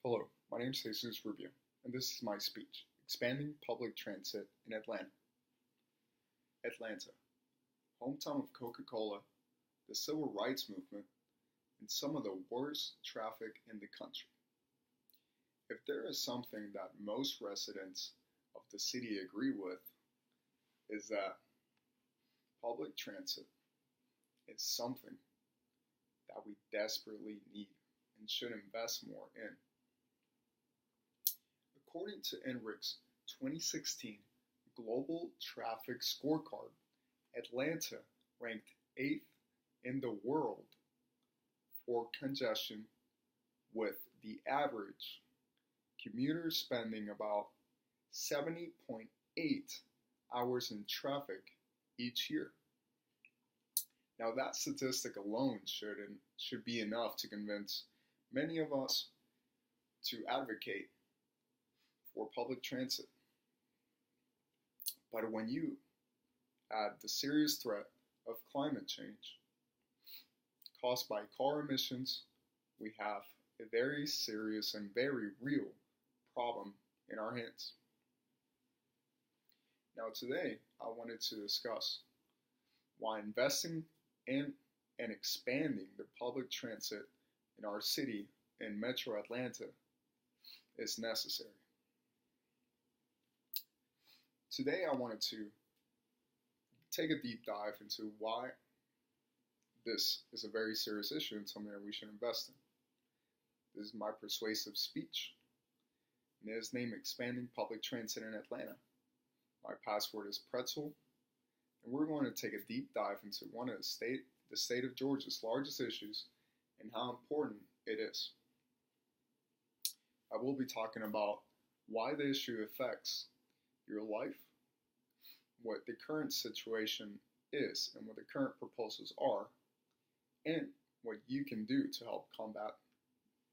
Hello, my name is Jesus Rubio, and this is my speech, Expanding Public Transit in Atlanta. Atlanta, hometown of Coca-Cola, the Civil Rights Movement, and some of the worst traffic in the country. If there is something that most residents of the city agree with, is that public transit is something that we desperately need and should invest more in. According to NRIC's 2016 Global Traffic Scorecard, Atlanta ranked 8th in the world for congestion, with the average commuter spending about 70.8 hours in traffic each year. Now that statistic alone should be enough to convince many of us to advocate for public transit. But when you add the serious threat of climate change caused by car emissions, we have a very serious and very real problem in our hands. Now today, I wanted to discuss why investing in and expanding the public transit in our city in Metro Atlanta is necessary. Today I wanted to take a deep dive into why this is a very serious issue and something that we should invest in. This is my persuasive speech, and it is named Expanding Public Transit in Atlanta. My password is Pretzel, and we're going to take a deep dive into one of the state of Georgia's largest issues and how important it is. I will be talking about why the issue affects your life, what the current situation is, and what the current proposals are, and what you can do to help combat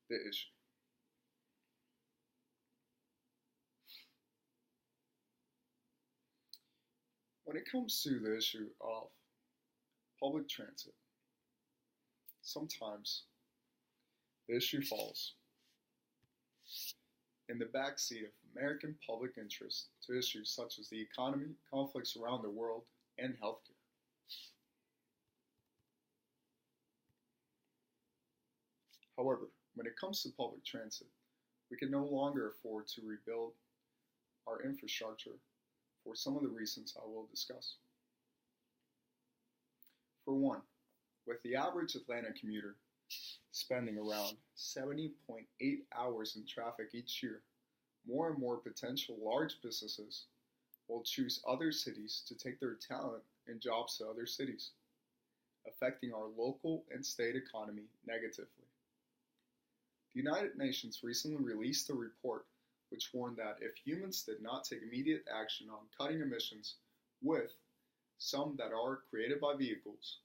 the issue. When it comes to the issue of public transit, sometimes the issue falls in the backseat of American public interest to issues such as the economy, conflicts around the world, and healthcare. However, when it comes to public transit, we can no longer afford to rebuild our infrastructure for some of the reasons I will discuss. For one, with the average Atlanta commuter spending around 70.8 hours in traffic each year, more and more potential large businesses will choose other cities to take their talent and jobs to other cities, affecting our local and state economy negatively. The United Nations recently released a report which warned that if humans did not take immediate action on cutting emissions with some that are created by vehicles,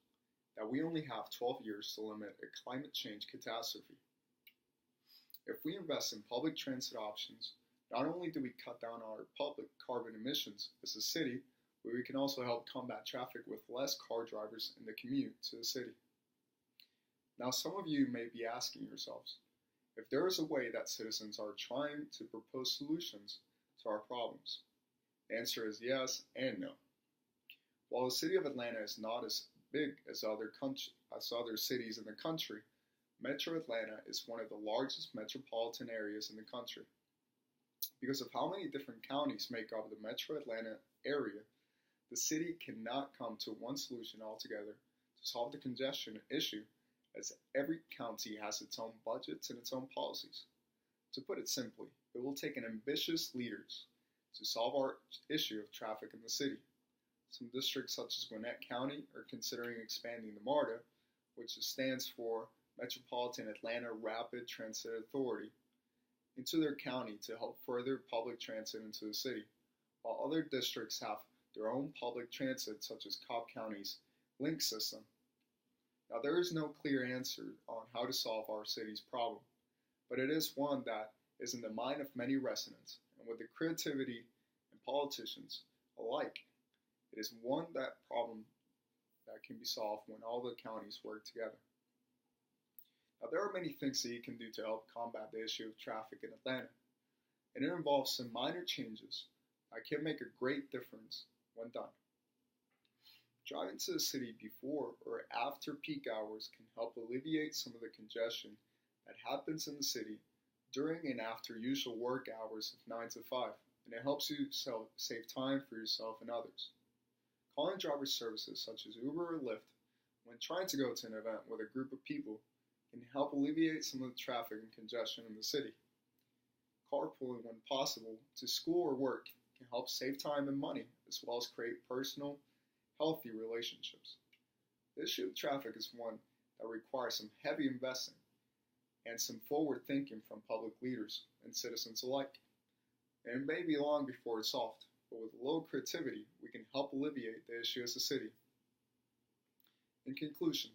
that we only have 12 years to limit a climate change catastrophe. If we invest in public transit options, not only do we cut down our public carbon emissions as a city, but we can also help combat traffic with less car drivers in the commute to the city. Now, some of you may be asking yourselves, if there is a way that citizens are trying to propose solutions to our problems, the answer is yes and no. While the city of Atlanta is not as big as other cities in the country, Metro Atlanta is one of the largest metropolitan areas in the country. Because of how many different counties make up the Metro Atlanta area, the city cannot come to one solution altogether to solve the congestion issue, as every county has its own budgets and its own policies. To put it simply, it will take an ambitious leaders to solve our issue of traffic in the city. Some districts such as Gwinnett County are considering expanding the MARTA, which stands for Metropolitan Atlanta Rapid Transit Authority, into their county to help further public transit into the city, while other districts have their own public transit such as Cobb County's Link system. Now there is no clear answer on how to solve our city's problem, but it is one that is in the mind of many residents, and with the creativity and politicians alike, it is one problem that can be solved when all the counties work together. Now, there are many things that you can do to help combat the issue of traffic in Atlanta, and it involves some minor changes that can make a great difference when done. Driving to the city before or after peak hours can help alleviate some of the congestion that happens in the city during and after usual work hours of 9 to 5, and it helps you save time for yourself and others. Calling driver services such as Uber or Lyft when trying to go to an event with a group of people can help alleviate some of the traffic and congestion in the city. Carpooling when possible to school or work can help save time and money, as well as create personal, healthy relationships. The issue of traffic is one that requires some heavy investing and some forward thinking from public leaders and citizens alike. And it may be long before it's solved, but with a little creativity, we can help alleviate the issue as a city. In conclusion,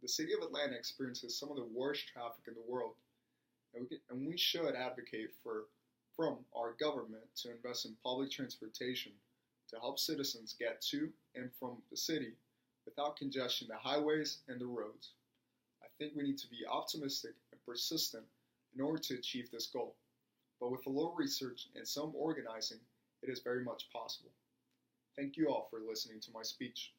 the city of Atlanta experiences some of the worst traffic in the world, and we should advocate from our government to invest in public transportation to help citizens get to and from the city without congestion the highways and the roads. I think we need to be optimistic and persistent in order to achieve this goal, but with a little research and some organizing, it is very much possible. Thank you all for listening to my speech.